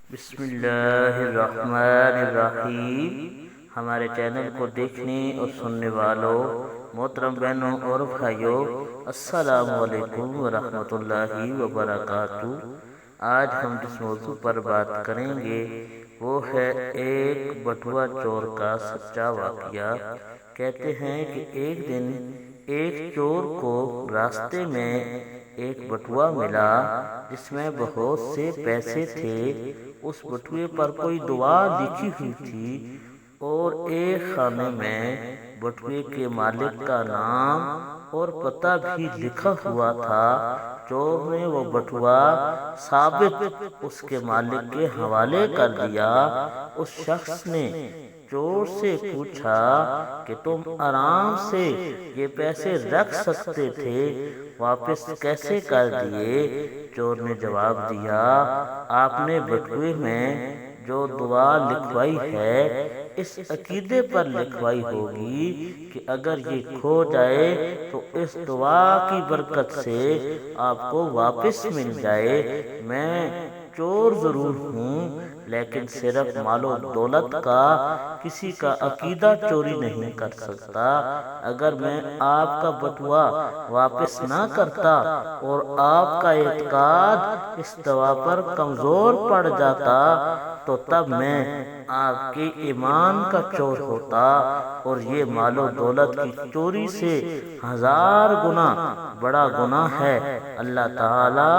بسم اللہ الرحمن الرحیم۔ ہمارے چینل کو دیکھنے اور سننے والوں محترم بہنوں اور بھائیوں، السلام علیکم ورحمۃ اللہ وبرکاتہ۔ آج ہم جس موضوع پر بات کریں گے وہ ہے ایک بٹوا چور کا سچا واقعہ۔ کہتے ہیں کہ ایک دن ایک چور کو راستے میں ایک بٹوا ملا جس میں بہت سے پیسے تھے۔ اس بٹوے پر کوئی دعا لکھی ہوئی تھی اور ایک خانے میں بٹوے کے مالک کا نام اور پتہ بھی لکھا ہوا تھا۔ چور نے وہ بٹوا ثابت اس کے مالک کے حوالے کر دیا۔ اس شخص نے چور سے پوچھا کہ تم آرام سے یہ پیسے رکھ سکتے تھے، واپس کیسے کر دیے؟ چور نے جواب دیا، آپ نے بٹوے میں جو دعا لکھوائی ہے اس عقیدے پر لکھوائی ہوگی کہ اگر یہ کھو جائے تو اس دعا کی برکت سے آپ کو واپس مل جائے۔ میں چور ضرور ہوں لیکن صرف مال و دولت کا، کسی کا عقیدہ چوری نہیں کر سکتا۔ اگر میں آپ کا بٹوا واپس نہ کرتا اور آپ کا اعتقاد اس دعا پر کمزور پڑ جاتا تو تب میں آپ کے ایمان کا چور ہوتا اور یہ مال و دولت کی چوری سے 1000 گنا بڑا گناہ ہے۔ اللہ تعالی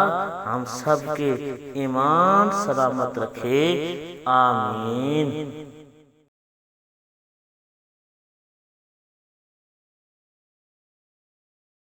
ہم سب کے ایمان سلامت رکھے، آمین۔